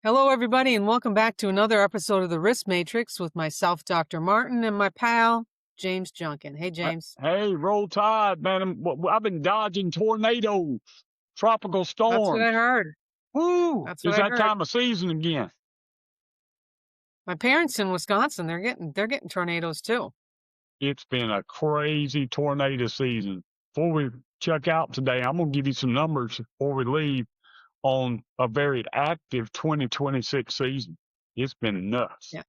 Hello, everybody, and welcome back to another episode of the Risk Matrix with myself, Dr. Martin, and my pal, James Junkin. Hey, James. Hey, roll tide, man. I've been dodging tornadoes, tropical That's what I storms. heard. Woo! That's what It's I that heard. time of season again. My parents in Wisconsin, they're getting tornadoes too. It's been a crazy tornado season. Before we check out today, I'm going to give you some numbers before we leave on a very active 2026 season. It's been nuts. Yeah.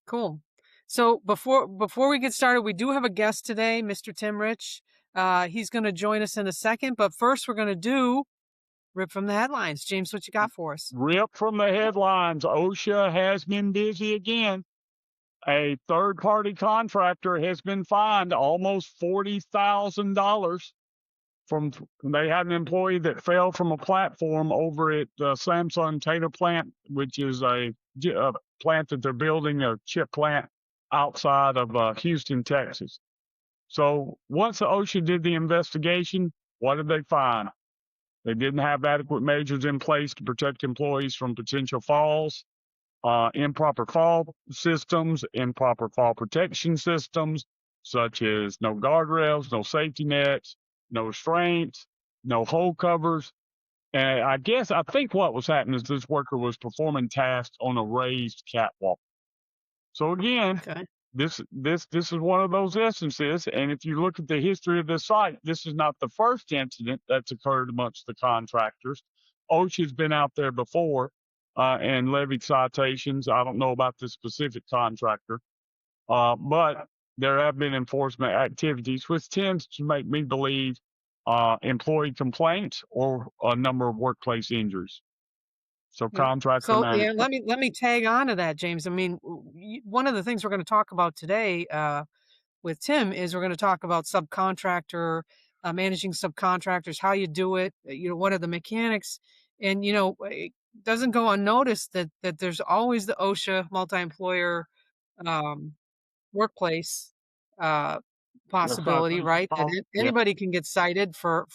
Cool. So before we get started, we do have a guest today, Mr. Tim Rich. He's going to join us in a second, but first we're going to do Rip from the Headlines. James, what you got for us? Rip from the headlines. OSHA has been busy again. A third-party contractor has been fined almost $40,000 they had an employee that fell from a platform over at Samsung Tater plant, which is a plant that they're building, a chip plant outside of Houston, Texas. So once the OSHA did the investigation, what did they find? They didn't have adequate measures in place to protect employees from potential falls, improper fall systems, improper fall protection systems, such as no guardrails, no safety nets, no restraints, no hole covers. And I think what was happening is this worker was performing tasks on a raised catwalk. So again, Okay. this is one of those instances. And if you look at the history of this site, this is not the first incident that's occurred amongst the contractors. OSHA's been out there before and levied citations. I don't know about this specific contractor, but there have been enforcement activities, which tends to make me believe employee complaints or a number of workplace injuries. So Yeah. contractor So yeah, management. let me tag on to that, James. I mean, one of the things we're going to talk about today with Tim is we're going to talk about subcontractor managing subcontractors, how you do it, what are the mechanics, and it doesn't go unnoticed that there's always the OSHA multi-employer um, workplace possibility, right? That Yeah. anybody can get cited for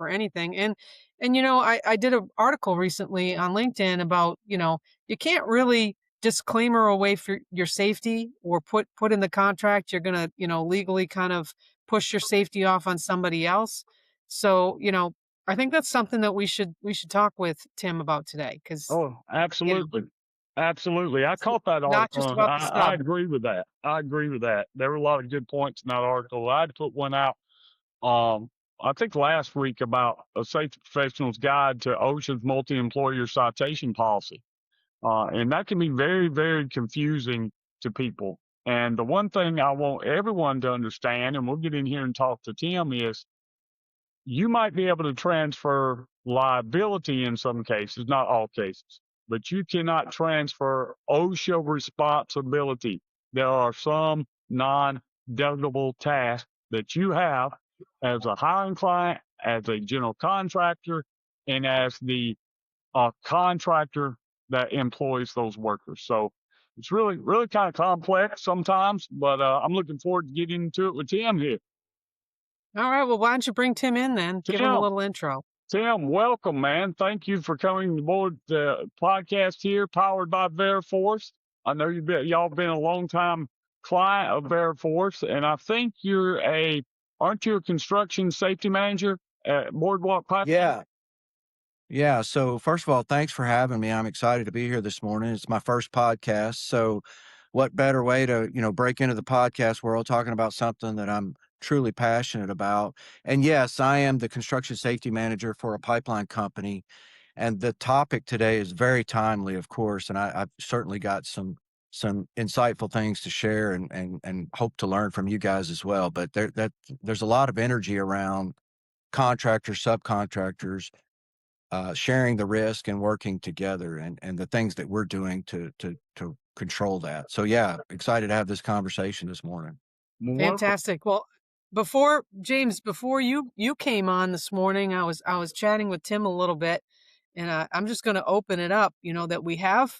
anything. And I did an article recently on LinkedIn about, you can't really disclaimer away for your safety or put in the contract you're gonna, legally kind of push your safety off on somebody else. So, I think that's something that we should talk with Tim about today because Oh, absolutely. Absolutely. I it's caught that not just article. about the I sub. agree with that. I agree with that. There were a lot of good points in that article. I had to put one out, um, I think last week about a safety professional's guide to OSHA's multi-employer citation policy. And that can be very, very confusing to people. And the one thing I want everyone to understand, and we'll get in here and talk to Tim, is you might be able to transfer liability in some cases, not all cases, but you cannot transfer OSHA responsibility. There are some non-delegable tasks that you have as a hiring client, as a general contractor, and as the contractor that employs those workers. So it's really, really kind of complex sometimes, but I'm looking forward to getting into it with Tim here. All right, well, why don't you bring Tim in then? Give him a Tim, little intro. Tim, welcome, man. Thank you for coming aboard the podcast here, powered by Veriforce. I know y'all been a long time client of Veriforce, and I think aren't you a construction safety manager at Boardwalk Pipelines? Yeah. Yeah. So first of all, thanks for having me. I'm excited to be here this morning. It's my first podcast. So what better way to, break into the podcast world talking about something that I'm truly passionate about. And yes, I am the construction safety manager for a pipeline company. And the topic today is very timely, of course. And I've certainly got some insightful things to share and hope to learn from you guys as well. But there's a lot of energy around contractors, subcontractors, sharing the risk and working together and the things that we're doing to control that. So yeah, excited to have this conversation this morning. Fantastic. Well, James, before you came on this morning, I was chatting with Tim a little bit, and I'm just going to open it up. That we have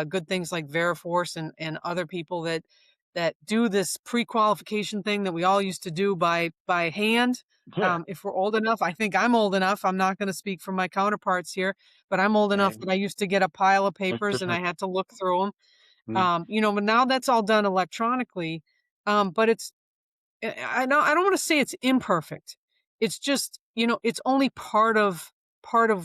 good things like Veriforce and other people that that do this pre-qualification thing that we all used to do by hand. Yeah. If we're old enough, I think I'm old enough. I'm not going to speak for my counterparts here, but I'm old enough that I used to get a pile of papers and I had to look through them. But now that's all done electronically. But I don't want to say it's imperfect. It's just, it's only part of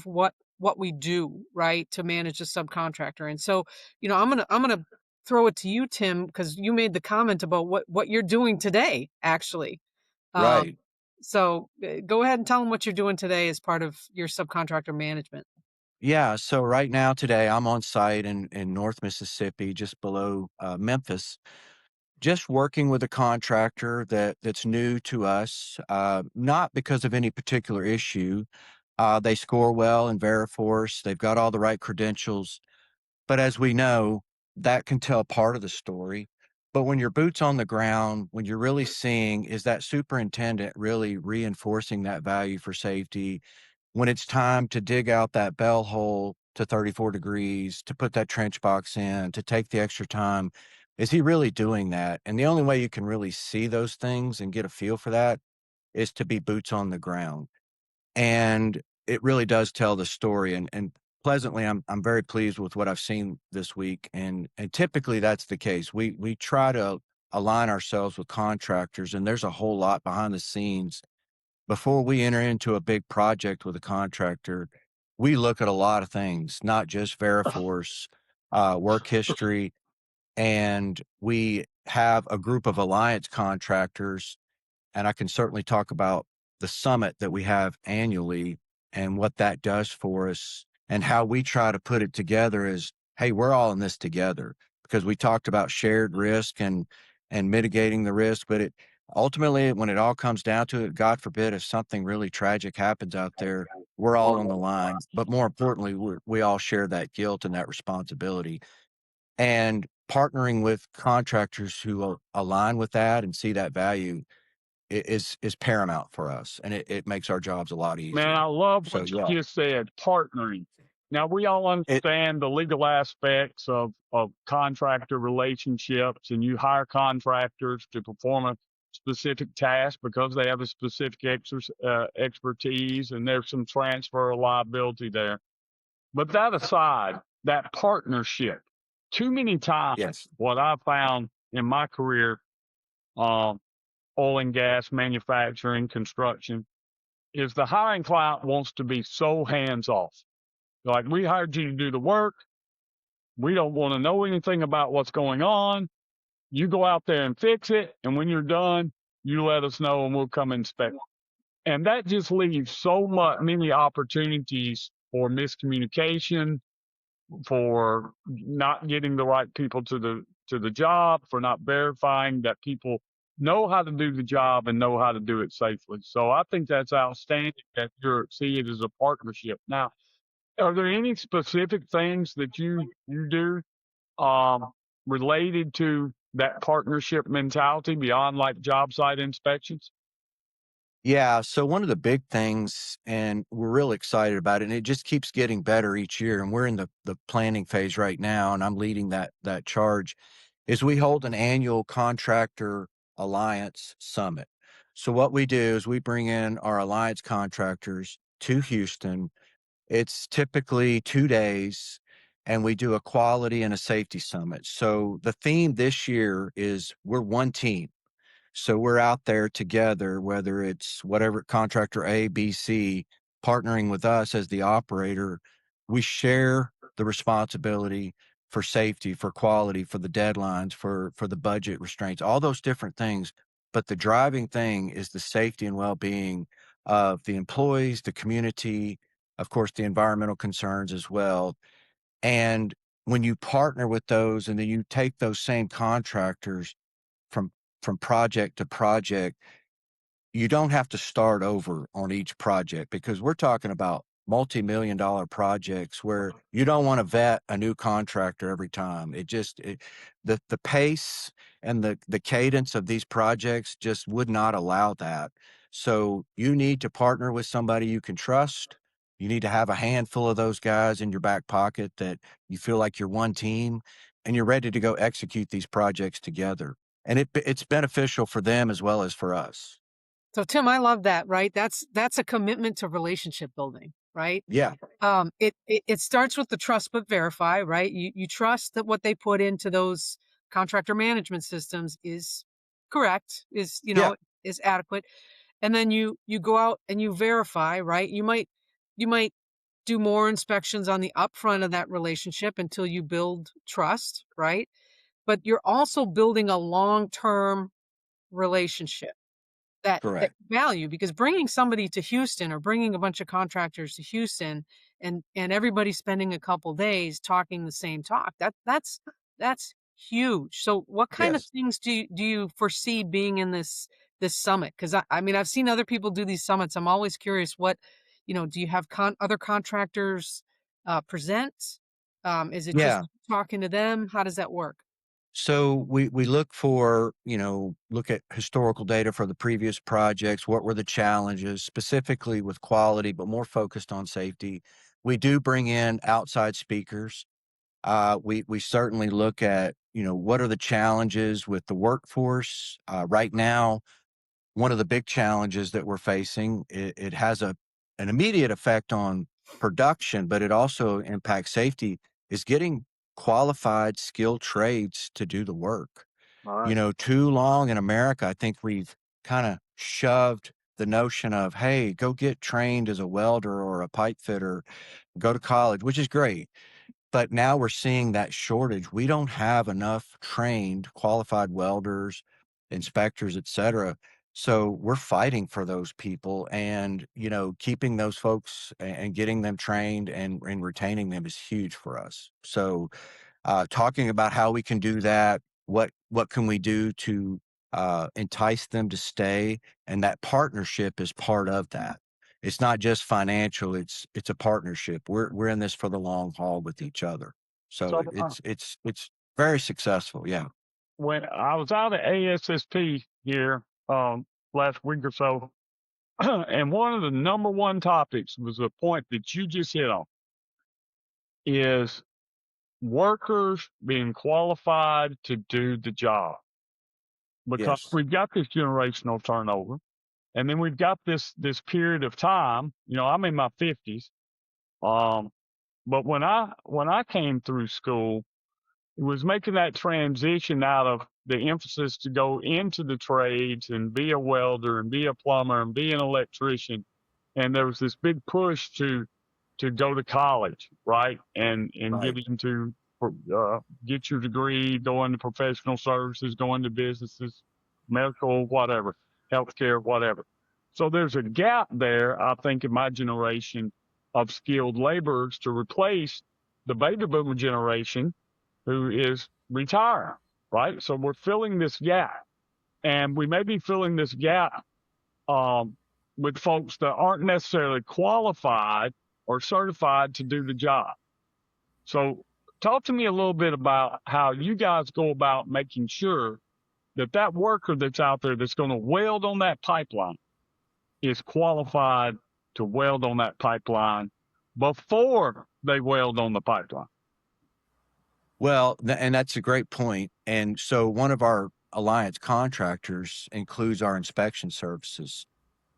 what we do, right, to manage a subcontractor. And so, I'm gonna throw it to you, Tim, because you made the comment about what you're doing today, actually. Um, Right. so go ahead and tell them what you're doing today as part of your subcontractor management. Yeah. So right now, today, I'm on site in North Mississippi, just below Memphis, just working with a contractor that's new to us, not because of any particular issue. They score well in Veriforce. They've got all the right credentials. But as we know, that can tell part of the story. But when your boots on the ground, when you're really seeing, is that superintendent really reinforcing that value for safety? When it's time to dig out that bell hole to 34 degrees, to put that trench box in, to take the extra time, is he really doing that? And the only way you can really see those things and get a feel for that is to be boots on the ground. And it really does tell the story. And pleasantly, I'm very pleased with what I've seen this week. And typically that's the case. We try to align ourselves with contractors, and there's a whole lot behind the scenes. Before we enter into a big project with a contractor, we look at a lot of things, not just Veriforce, work history, and we have a group of alliance contractors, and I can certainly talk about the summit that we have annually and what that does for us and how we try to put it together is, hey, we're all in this together, because we talked about shared risk and mitigating the risk, but it ultimately, when it all comes down to it, God forbid if something really tragic happens out there, we're all on the line. But more importantly, we all share that guilt and that responsibility. And partnering with contractors who align with that and see that value is paramount for us, and it makes our jobs a lot Man, easier. I love So what you yeah, just said, partnering. Now, we all it understand the legal aspects of contractor relationships, and you hire contractors to perform a specific task because they have a specific expertise, and there's some transfer of liability there. But that aside, that partnership, too many times, yes, what I've found in my career, um, oil and gas, manufacturing, construction, is the hiring client wants to be so hands off. Like, we hired you to do the work. We don't want to know anything about what's going on. You go out there and fix it. And when you're done, you let us know and we'll come inspect. And that just leaves many opportunities for miscommunication, for not getting the right people to the job, for not verifying that people know how to do the job and know how to do it safely. So I think that's outstanding that you see it as a partnership. Now, are there any specific things that you do related to that partnership mentality beyond like job site inspections? yeah. So one of the big things, and we're really excited about it, and it just keeps getting better each year. And we're in the planning phase right now, and I'm leading that charge. Is we hold an annual Contractor Alliance Summit. So what we do is we bring in our alliance contractors to Houston. It's typically 2 days, and we do a quality and a safety summit. So the theme this year is we're one team. So we're out there together, whether it's whatever contractor A, B, C, partnering with us as the operator. We share the responsibility for safety, for quality, for the deadlines, for the budget restraints, all those different things. But the driving thing is the safety and well-being of the employees, the community, of course, the environmental concerns as well. And when you partner with those and then you take those same contractors from from project to project, you don't have to start over on each project, because we're talking about multi-million-dollar projects where you don't want to vet a new contractor every time. The pace and the cadence of these projects just would not allow that. So you need to partner with somebody you can trust. You need to have a handful of those guys in your back pocket that you feel like you're one team and you're ready to go execute these projects together. and it's beneficial for them as well as for us. So Tim, I love that, right? That's a commitment to relationship building, right? Yeah. It starts with the trust but verify, right? You trust that what they put into those contractor management systems is correct, Yeah. is adequate. And then you go out and you verify, right? You might do more inspections on the upfront of that relationship until you build trust, right? But you're also building a long-term relationship that Correct. value, because bringing somebody to Houston or bringing a bunch of contractors to Houston and everybody spending a couple days talking the same talk, that's huge. So what kind of Yes. things do you foresee being in this summit? Because I mean, I've seen other people do these summits. I'm always curious what, do you have other contractors present? Is it just Yeah. talking to them? How does that work? So we look for, look at historical data for the previous projects. What were the challenges, specifically with quality, but more focused on safety? We do bring in outside speakers. We certainly look at, what are the challenges with the workforce right now. One of the big challenges that we're facing, it has an immediate effect on production, but it also impacts safety, is getting qualified, skilled trades to do the work. All right. Too long in America, I think we've kind of shoved the notion of, hey, go get trained as a welder or a pipe fitter, go to college, which is great. But now we're seeing that shortage. We don't have enough trained, qualified welders, inspectors, et cetera. So we're fighting for those people, and, keeping those folks and getting them trained and retaining them is huge for us. So talking about how we can do that, what can we do to entice them to stay, and that partnership is part of that. It's not just financial; it's a partnership. We're in this for the long haul with each other. So So it's very successful. Yeah. when I was out at ASSP here last week or so, and one of the number one topics was a point that you just hit on, is workers being qualified to do the job, because Yes. we've got this generational turnover, and then we've got this period of time. I'm in my 50s, but when I came through school, it was making that transition out of the emphasis to go into the trades and be a welder and be a plumber and be an electrician. And there was this big push to go to college, right? And Right. get into get your degree, go into professional services, go into businesses, medical, whatever, healthcare, whatever. So there's a gap there, I think, in my generation of skilled laborers to replace the baby boomer generation who is retiring, right? So we're filling this gap, and we may be filling this gap with folks that aren't necessarily qualified or certified to do the job. So talk to me a little bit about how you guys go about making sure that that worker that's out there that's going to weld on that pipeline is qualified to weld on that pipeline before they weld on the pipeline. Well, and that's a great point. And so one of our alliance contractors includes our inspection services.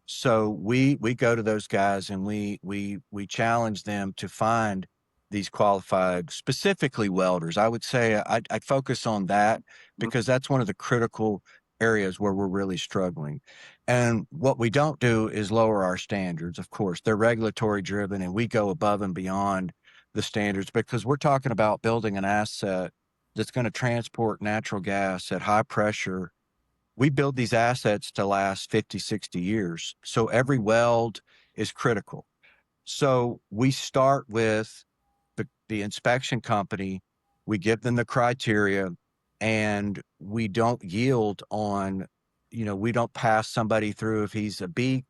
So we go to those guys and we challenge them to find these qualified, specifically welders. I would say I'd focus on that because that's one of the critical areas where we're really struggling. And what we don't do is lower our standards. Of course, they're regulatory driven, and we go above and beyond the standards because we're talking about building an asset that's going to transport natural gas at high pressure. We build these assets to last 50, 60 years. So every weld is critical. So we start with the inspection company. We give them the criteria, and we don't yield on, we don't pass somebody through if he's a B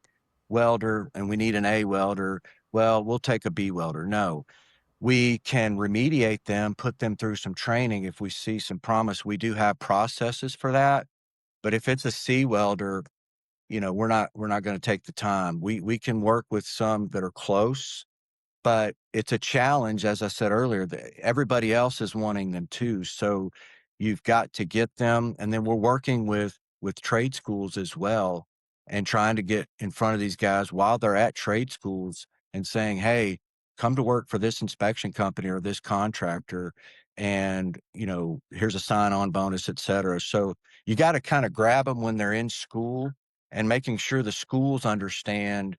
welder and we need an A welder. Well, we'll take a B welder. No, we can remediate them, put them through some training if we see some promise. We do have processes for that. But if it's a C welder, we're not going to take the time. We can work with some that are close, but it's a challenge, as I said earlier, that everybody else is wanting them too. So you've got to get them. And then we're working with trade schools as well, and trying to get in front of these guys while they're at trade schools and saying, hey, come to work for this inspection company or this contractor, and here's a sign-on bonus, et cetera. So you got to kind of grab them when they're in school, and making sure the schools understand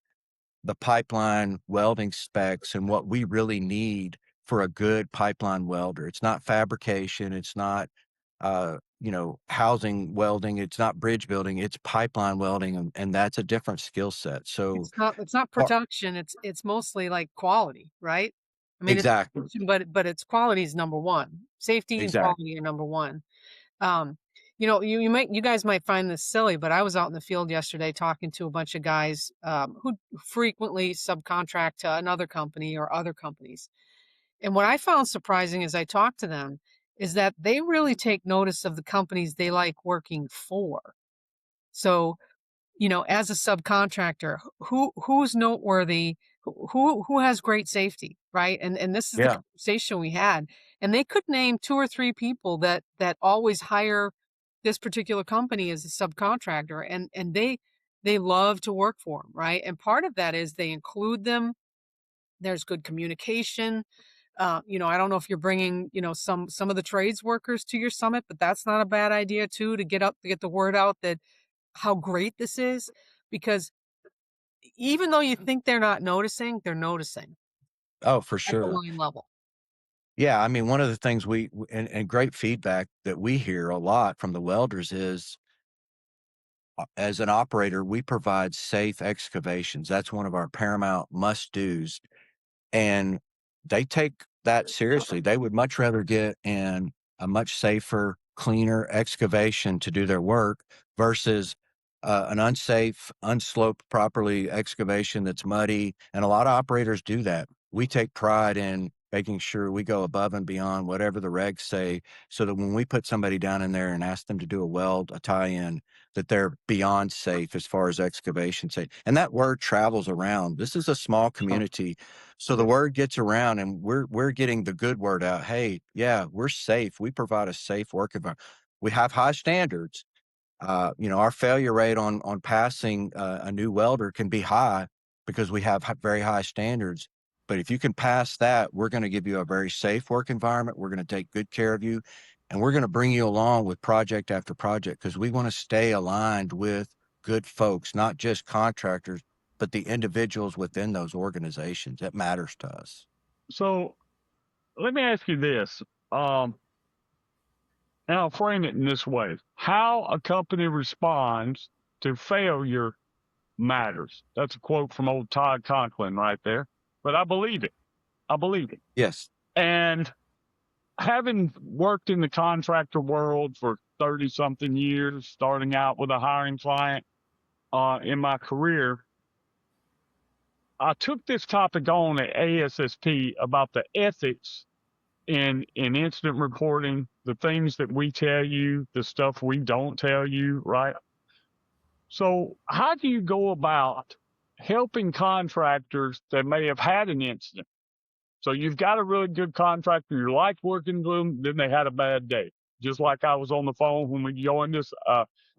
the pipeline welding specs and what we really need for a good pipeline welder. It's not fabrication. It's not, housing welding. It's not bridge building. It's pipeline welding, and that's a different skill set. So, It's not par- production, it's mostly like quality, right? I mean, it's exactly, production, but it's quality is number 1. Safety and exactly. quality are number 1. Um, you guys might find this silly, but I was out in the field yesterday talking to a bunch of guys who frequently subcontract to another company or other companies. And what I found surprising as I talked to them is that they really take notice of the companies they like working for. So, as a subcontractor, who's noteworthy, who has great safety, right? And this is the Yeah. conversation we had. And they could name 2 or 3 people that always hire this particular company as a subcontractor, and they love to work for them, right? And part of that is they include them. There's good communication. I don't know if you're bringing, some of the trades workers to your summit, but that's not a bad idea too, to get the word out that how great this is, because even though you think they're not noticing, they're noticing Oh, for at the sure. line level. Yeah. I mean, one of the things and great feedback that we hear a lot from the welders is, as an operator, we provide safe excavations. That's one of our paramount must do's. And they take that seriously. They would much rather get in a much safer, cleaner excavation to do their work versus an unsafe, unsloped properly excavation that's muddy. And a lot of operators do that. We take pride in making sure we go above and beyond whatever the regs say, so that when we put somebody down in there and ask them to do a weld, a tie-in, that they're beyond safe as far as excavation safe. And that word travels around. This is a small community, so the word gets around, and we're getting the good word out. Hey, yeah, we're safe. We provide a safe work environment. We have high standards. Our failure rate on passing a new welder can be high because we have very high standards. But if you can pass that, we're going to give you a very safe work environment. We're going to take good care of you, and we're going to bring you along with project after project, because we want to stay aligned with good folks, not just contractors, but the individuals within those organizations. That matters to us. So let me ask you this. And I'll frame it in this way. How a company responds to failure matters. That's a quote from old Todd Conklin right there. But I believe it. I believe it. Yes. And having worked in the contractor world for 30 something years, starting out with a hiring client in my career, I took this topic on at ASSP about the ethics in incident reporting, the things that we tell you, the stuff we don't tell you, right? So how do you go about helping contractors that may have had an incident? So you've got a really good contractor, you like working with them, then they had a bad day. Just like I was on the phone when we joined this,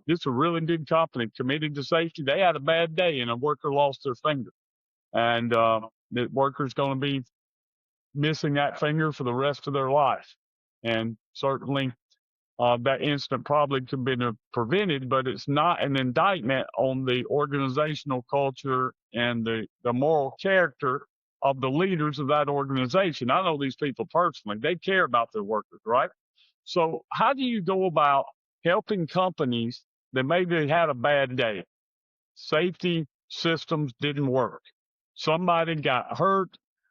this is a really good company committed to safety. They had a bad day and a worker lost their finger. And the worker's going to be missing that finger for the rest of their life. And certainly that incident probably could have been prevented, but it's not an indictment on the organizational culture and the moral character of the leaders of that organization. I know these people personally. They care about their workers, right? So how do you go about helping companies that maybe had a bad day? Safety systems didn't work. Somebody got hurt.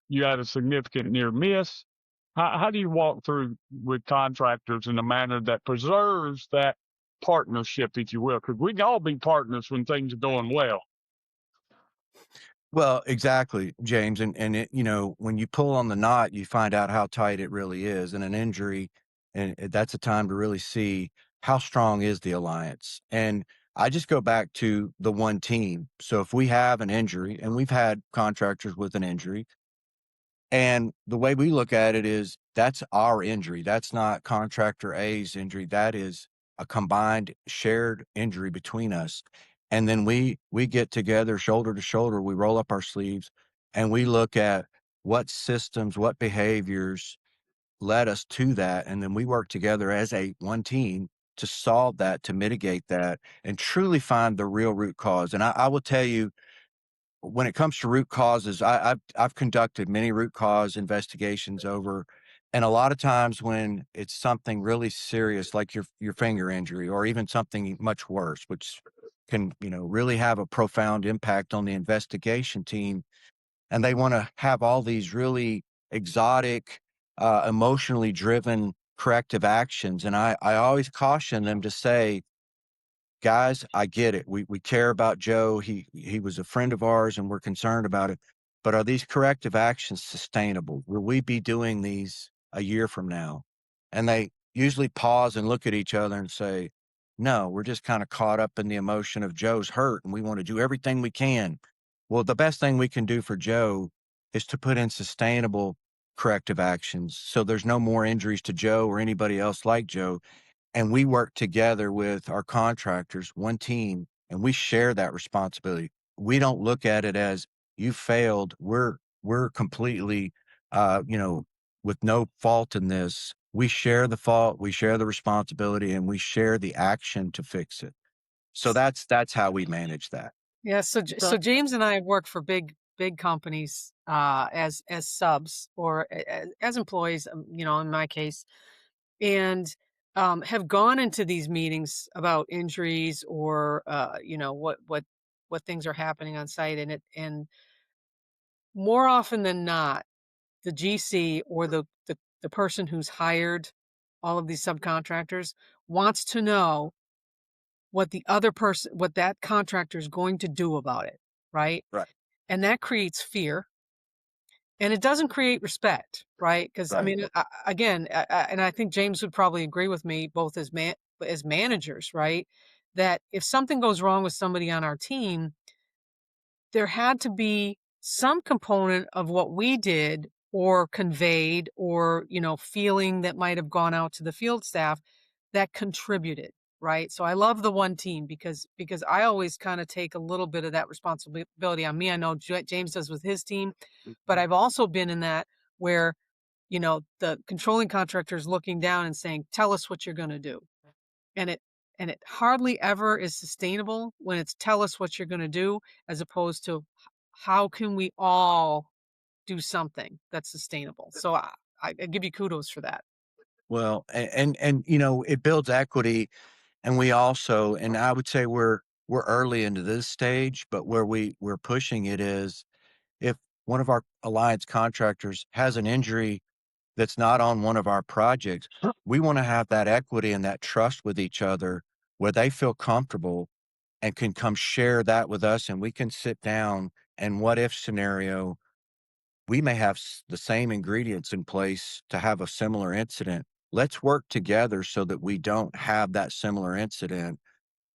You had a significant near miss. How do you walk through with contractors in a manner that preserves that partnership, if you will? Because we can all be partners when things are going well. Well, exactly, James. And when you pull on the knot, you find out how tight it really is. And an injury, and that's a time to really see how strong is the alliance. And I just go back to the one team. So if we have an injury, and we've had contractors with an injury, And the way we look at it is that's our injury. That's not contractor A's injury. That is a combined shared injury between us. And then we get together shoulder to shoulder, we roll up our sleeves and we look at what systems, what behaviors led us to that. And then we work together as a one team to solve that, to mitigate that, and truly find the real root cause. And I will tell you, when it comes to root causes, I've conducted many root cause investigations over, and a lot of times when it's something really serious, like your finger injury, or even something much worse, which can really have a profound impact on the investigation team, and they want to have all these really exotic, emotionally driven corrective actions, and I always caution them to say, guys, I get it. We care about Joe. He was a friend of ours and we're concerned about it. But are these corrective actions sustainable? Will we be doing these a year from now? And they usually pause and look at each other and say, no, we're just kind of caught up in the emotion of Joe's hurt and we want to do everything we can. Well, the best thing we can do for Joe is to put in sustainable corrective actions so there's no more injuries to Joe or anybody else like Joe, and we work together with our contractors, one team, and we share that responsibility. We don't look at it as you failed. We're completely, with no fault in this. We share the fault, we share the responsibility, and we share the action to fix it. So that's how we manage that. Yeah. So James and I have worked for big companies as subs or as employees. In my case, and have gone into these meetings about injuries or what things are happening on site, and more often than not, the GC or the person who's hired all of these subcontractors wants to know what that contractor is going to do about it, right? Right. And that creates fear, and it doesn't create respect, right? Because I Right. mean, again, and I think James would probably agree with me, both as managers, right? That if something goes wrong with somebody on our team, there had to be some component of what we did or conveyed or feeling that might have gone out to the field staff that contributed, right? So I love the one team because I always kind of take a little bit of that responsibility on me. I know James does with his team, but I've also been in that where the controlling contractor is looking down and saying, tell us what you're going to do. And it hardly ever is sustainable when it's tell us what you're going to do, as opposed to how can we all do something that's sustainable. So I give you kudos for that. Well, and it builds equity, and we also, and I would say we're early into this stage, but where we're pushing it is, if one of our alliance contractors has an injury that's not on one of our projects, we want to have that equity and that trust with each other where they feel comfortable and can come share that with us, and we can sit down and what if scenario, we may have the same ingredients in place to have a similar incident. Let's work together so that we don't have that similar incident.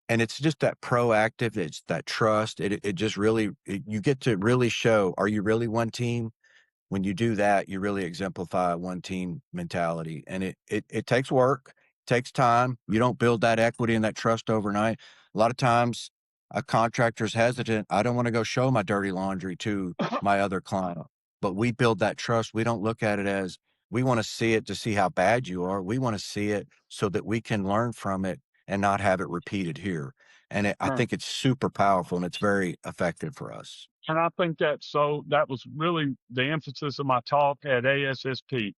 And it's just that proactive, it's that trust. It just really, you get to really show, are you really one team? When you do that, you really exemplify one team mentality. And it takes work, takes time. You don't build that equity and that trust overnight. A lot of times a contractor's hesitant. I don't want to go show my dirty laundry to my other client. But we build that trust. We don't look at it as we want to see it to see how bad you are. We want to see it so that we can learn from it and not have it repeated here. And I think it's super powerful and it's very effective for us. And I think that was really the emphasis of my talk at ASSP.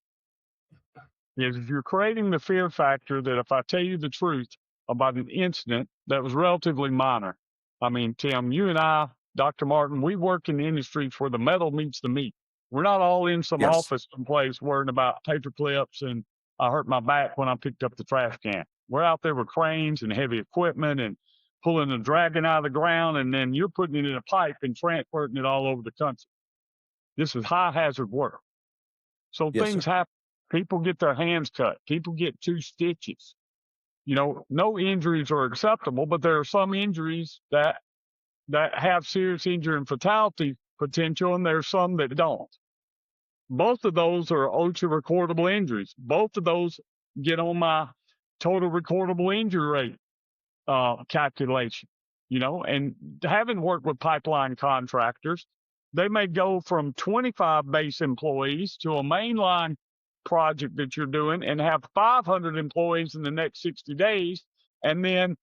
Is if you're creating the fear factor that if I tell you the truth about an incident that was relatively minor. I mean, Tim, you and I, Dr. Martin, we work in the industry where the metal meets the meat. We're not all in some Yes. office someplace worrying about paper clips and I hurt my back when I picked up the trash can. We're out there with cranes and heavy equipment and pulling and dragging out of the ground, and then you're putting it in a pipe and transporting it all over the country. This is high hazard work. So Yes, things sir. happen. People get their hands cut. People get 2 stitches. No injuries are acceptable, but there are some injuries that have serious injury and fatality potential, and there's some that don't. Both of those are OSHA recordable injuries. Both of those get on my total recordable injury rate calculation, and having worked with pipeline contractors, they may go from 25 base employees to a mainline project that you're doing and have 500 employees in the next 60 days. And then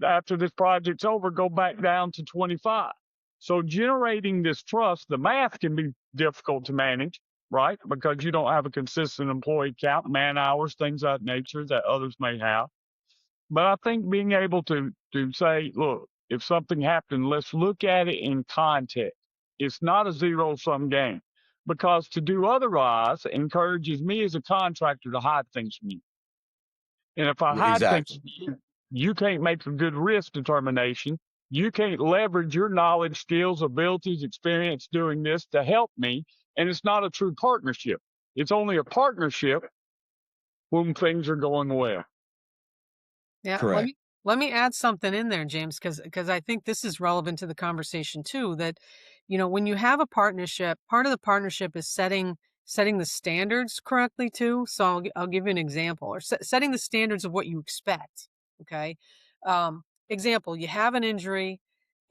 after this project's over, go back down to 25. So generating this trust, the math can be difficult to manage, right? Because you don't have a consistent employee count, man hours, things of that nature that others may have. But I think being able to say, look, if something happened, let's look at it in context. It's not a zero-sum game, because to do otherwise encourages me as a contractor to hide things from you. And if I hide things Exactly. from you, you can't make a good risk determination. You can't leverage your knowledge, skills, abilities, experience doing this to help me. And it's not a true partnership. It's only a partnership when things are going well. Yeah, Correct. let me add something in there, James, because I think this is relevant to the conversation too. That, when you have a partnership, part of the partnership is setting the standards correctly too. So I'll give you an example, or setting the standards of what you expect. Okay, example: you have an injury,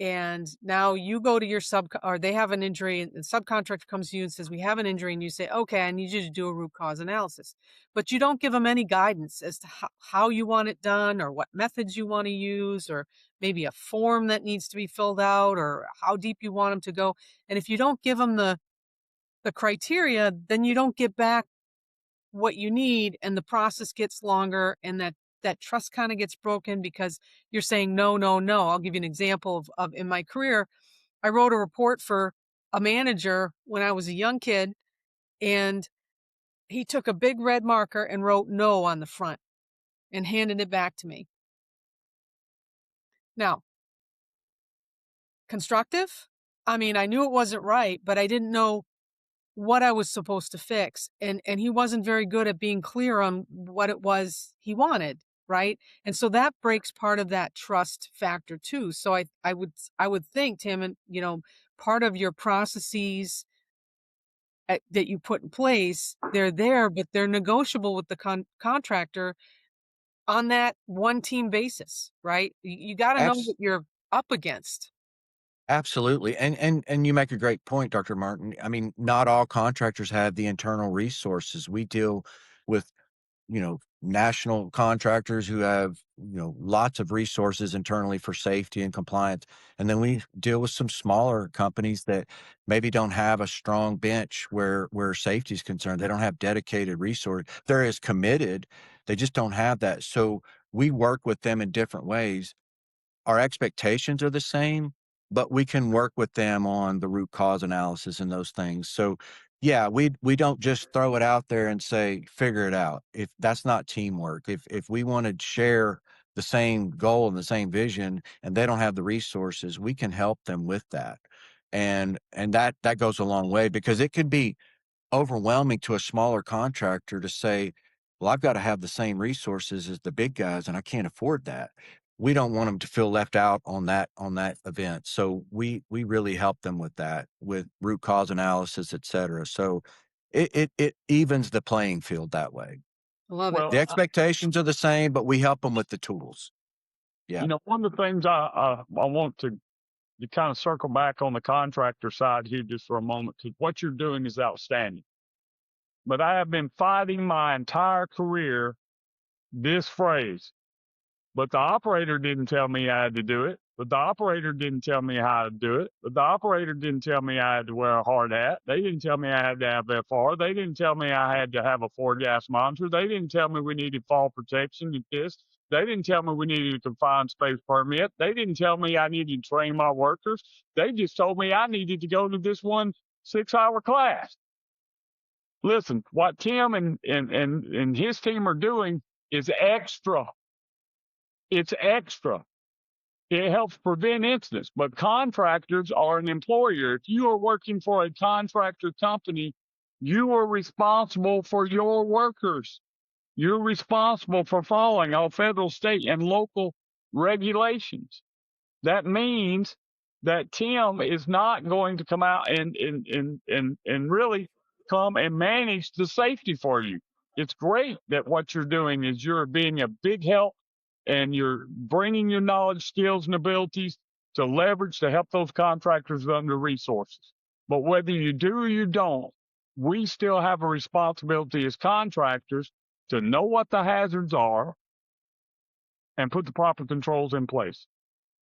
and now you go to your or they have an injury, and the subcontractor comes to you and says, "We have an injury," and you say, "Okay, I need you to do a root cause analysis." But you don't give them any guidance as to how you want it done, or what methods you want to use, or maybe a form that needs to be filled out, or how deep you want them to go. And if you don't give them the criteria, then you don't get back what you need, and the process gets longer, and that trust kind of gets broken because you're saying no, no, no. I'll give you an example of in my career, I wrote a report for a manager when I was a young kid, and he took a big red marker and wrote no on the front and handed it back to me. Now, constructive? I mean, I knew it wasn't right, but I didn't know what I was supposed to fix. And he wasn't very good at being clear on what it was he wanted, right? And so that breaks part of that trust factor too. So I would think, Tim, and part of your processes that you put in place, they're there, but they're negotiable with the contractor on that one team basis, right? You got to know what you're up against. Absolutely. And you make a great point, Dr. Martin. I mean, not all contractors have the internal resources. We deal with, national contractors who have, lots of resources internally for safety and compliance. And then we deal with some smaller companies that maybe don't have a strong bench where safety is concerned. They don't have dedicated resource. They're as committed. They just don't have that. So we work with them in different ways. Our expectations are the same, but we can work with them on the root cause analysis and those things. So yeah, we don't just throw it out there and say, figure it out. If that's not teamwork, if we want to share the same goal and the same vision and they don't have the resources, we can help them with that. And that goes a long way, because it could be overwhelming to a smaller contractor to say, well, I've got to have the same resources as the big guys and I can't afford that. We don't want them to feel left out on that event. So we really help them with that, with root cause analysis, et cetera. So it evens the playing field that way. I love it. Well, The expectations are the same, but we help them with the tools. Yeah. one of the things I want to kind of circle back on the contractor side here just for a moment, because what you're doing is outstanding. But I have been fighting my entire career this phrase, but the operator didn't tell me I had to do it. But the operator didn't tell me how to do it. But the operator didn't tell me I had to wear a hard hat. They didn't tell me I had to have FR. They didn't tell me I had to have a 4-gas monitor. They didn't tell me we needed fall protection and this. They didn't tell me we needed a confined space permit. They didn't tell me I needed to train my workers. They just told me I needed to go to this 6-hour class. Listen, what Tim and his team are doing is extra. It's extra. It helps prevent incidents, but contractors are an employer. If you are working for a contractor company, you are responsible for your workers. You're responsible for following all federal, state, and local regulations. That means that Tim is not going to come out and really come and manage the safety for you. It's great that what you're doing is you're being a big help and you're bringing your knowledge, skills, and abilities to leverage to help those contractors under resources. But whether you do or you don't, we still have a responsibility as contractors to know what the hazards are and put the proper controls in place.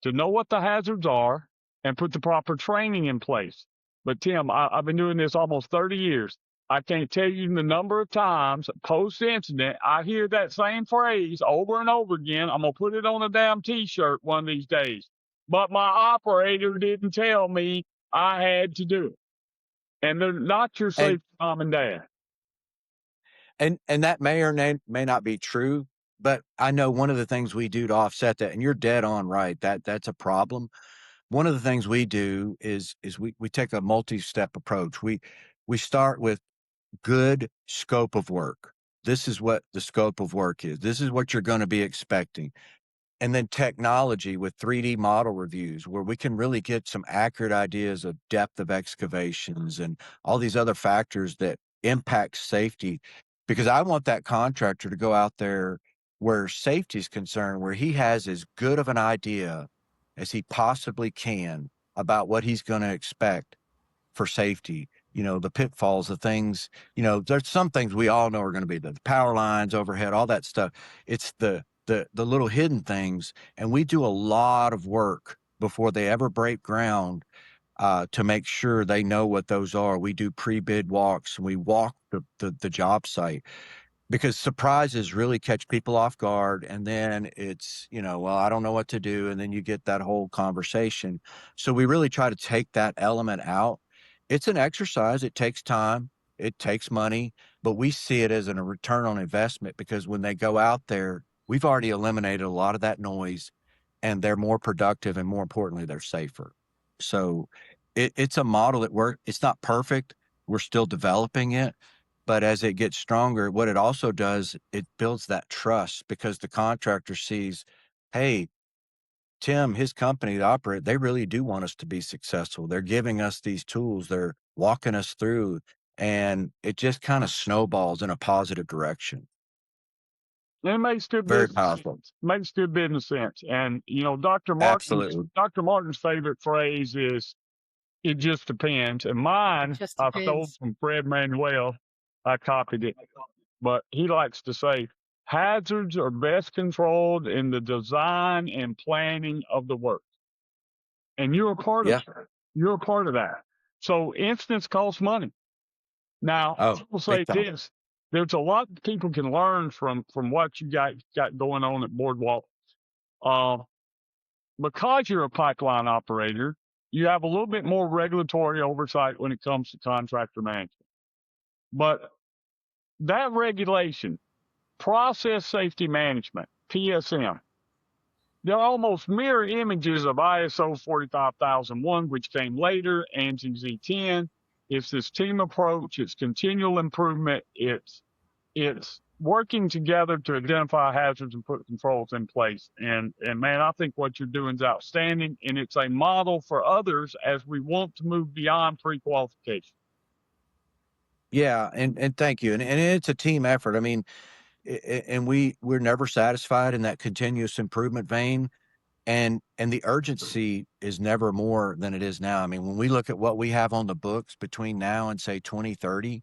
To know what the hazards are and put the proper training in place. But Tim, I've been doing this almost 30 years. I can't tell you the number of times post-incident I hear that same phrase over and over again. I'm going to put it on a damn T-shirt one of these days. But my operator didn't tell me I had to do it. And they're not your safe mom and dad. And that may or may not be true, but I know one of the things we do to offset that, and you're dead on right, that's a problem. One of the things we do is we take a multi-step approach. We start with good scope of work. This is what the scope of work is. This is what you're going to be expecting. And then technology with 3D model reviews, where we can really get some accurate ideas of depth of excavations and all these other factors that impact safety. Because I want that contractor to go out there where safety is concerned, where he has as good of an idea as he possibly can about what he's going to expect for safety. You know, the pitfalls, the things, you know, there's some things we all know are going to be the power lines, overhead, all that stuff. It's the little hidden things. And we do a lot of work before they ever break ground to make sure they know what those are. We do pre-bid walks. We walk the job site, because surprises really catch people off guard. And then it's, you know, well, I don't know what to do. And then you get that whole conversation. So we really try to take that element out. It's an exercise. It takes time. It takes money, but we see it as a return on investment, because when they go out there, we've already eliminated a lot of that noise and they're more productive, and more importantly, they're safer. So it's a model that works. It's not perfect. We're still developing it. But as it gets stronger, what it also does, it builds that trust, because the contractor sees, hey, Tim, his company to operate, they really do want us to be successful. They're giving us these tools. They're walking us through, and it just kind of snowballs in a positive direction. It makes good Very business powerful. sense. Makes good business sense. And, you know, Absolutely. Dr. Martin's favorite phrase is, it just depends. And mine, Just I stole depends. from Fred Manuel. I copied it. But he likes to say, hazards are best controlled in the design and planning of the work. And you're a part Yeah. of that. You're a part of that. So incidents cost money. Now, I will say big time. this. There's a lot people can learn from what you got going on at Boardwalk. Because you're a pipeline operator, you have a little bit more regulatory oversight when it comes to contractor management. But that regulation, process safety management, PSM, they're almost mirror images of ISO 45001, which came later, ANSI Z10. It's this team approach. It's continual improvement. It's working together to identify hazards and put controls in place. And man, I think what you're doing is outstanding, and it's a model for others as we want to move beyond pre-qualification. Yeah, and thank you. And it's a team effort. I mean, and we're never satisfied in that continuous improvement vein. And the urgency is never more than it is now. I mean, when we look at what we have on the books between now and say 2030,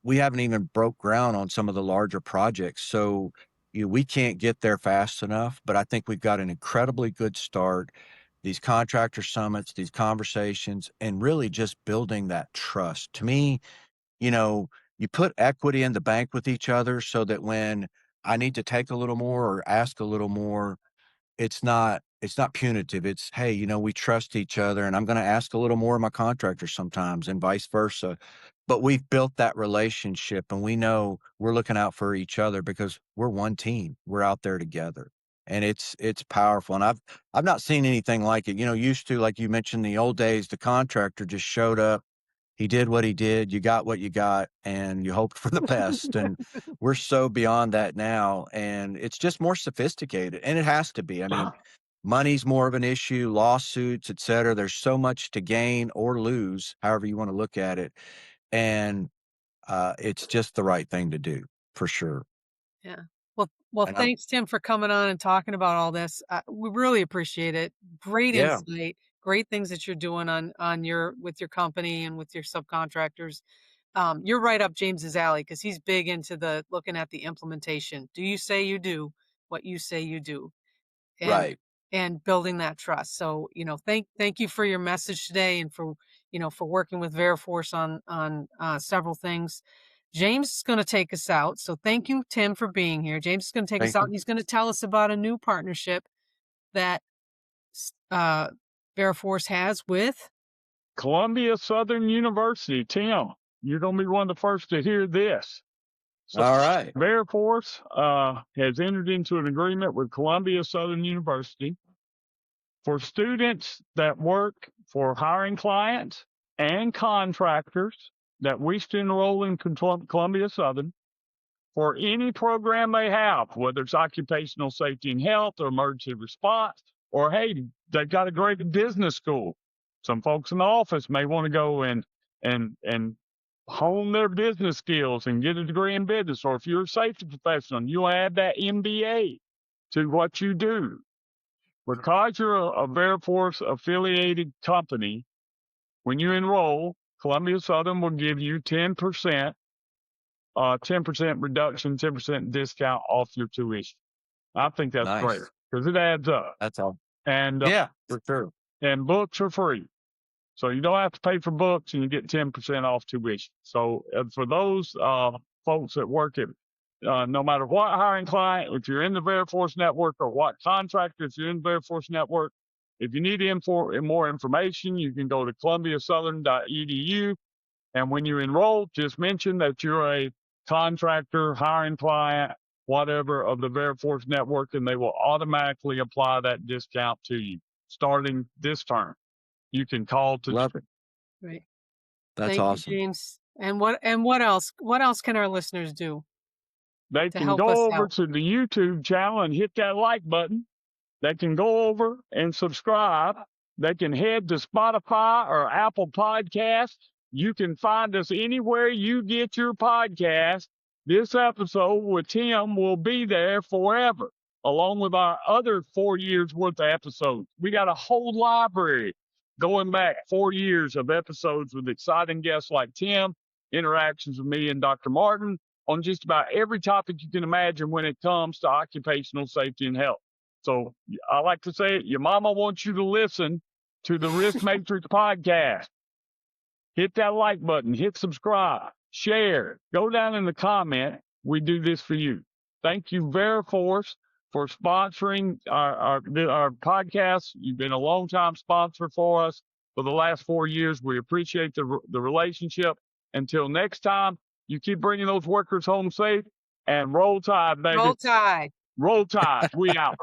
we haven't even broke ground on some of the larger projects. So we can't get there fast enough, but I think we've got an incredibly good start. These contractor summits, these conversations, and really just building that trust. To me, you put equity in the bank with each other, so that when I need to take a little more or ask a little more, it's not punitive. It's, hey, we trust each other, and I'm going to ask a little more of my contractor sometimes, and vice versa. But we've built that relationship, and we know we're looking out for each other because we're one team. We're out there together, and it's powerful. And I've not seen anything like it. Used to, like you mentioned, the old days, the contractor just showed up. He did what he did. You got what you got, and you hoped for the best. And we're so beyond that now, and it's just more sophisticated, and it has to be. I mean, money's more of an issue, lawsuits, et cetera. There's so much to gain or lose, however you want to look at it. and it's just the right thing to do for sure. Yeah. Well, And thanks, Tim, for coming on and talking about all this. We really appreciate it. Great yeah, insight, great things that you're doing with your company and with your subcontractors. You're right up James's alley because he's big into looking at the implementation. Do you say you do what you say you do? And right. and building that trust. So, thank you for your message today and for working with Veriforce on several things. James is going to take us out. So thank you, Tim, for being here. James is going to take us Thank out you. and he's going to tell us about a new partnership that uh, Veriforce has with. Columbia Southern University. Tim, you're going to be one of the first to hear this. So All right. Veriforce has entered into an agreement with Columbia Southern University for students that work for hiring clients and contractors that wish to enroll in Columbia Southern for any program they have, whether it's occupational safety and health or emergency response, or hey, they've got a great business school. Some folks in the office may want to go and hone their business skills and get a degree in business. Or if you're a safety professional, you add that MBA to what you do. Because you're a Veriforce affiliated company, when you enroll, Columbia Southern will give you 10% reduction, 10% discount off your tuition. I think that's Nice. great because it adds up. That's all. And Yeah, for sure. and books are free. So you don't have to pay for books and you get 10% off tuition. So for those folks that work at no matter what hiring client, if you're in the Veriforce network or what contractor, if you're in the Veriforce network, if you need more information, you can go to columbiasouthern.edu. And when you enroll, just mention that you're a contractor, hiring client, whatever of the Veriforce network, and they will automatically apply that discount to you starting this term. You can call to Love it. Right. That's Thank awesome. you, James. And what else? What else can our listeners do They to can help us go over out? to the YouTube channel and hit that like button. They can go over and subscribe. They can head to Spotify or Apple Podcasts. You can find us anywhere you get your podcast. This episode with Tim will be there forever, along with our other 4 years worth of episodes. We got a whole library going back 4 years of episodes with exciting guests like Tim, interactions with me and Dr. Martin on just about every topic you can imagine when it comes to occupational safety and health. So I like to say it, your mama wants you to listen to the Risk Matrix podcast. Hit that like button, hit subscribe, share, go down in the comment. We do this for you. Thank you, Veriforce, for sponsoring our podcast. You've been a long-time sponsor for us for the last 4 years. We appreciate the relationship. Until next time, you keep bringing those workers home safe and roll tide, baby. Roll Tide. Roll Tide. We out.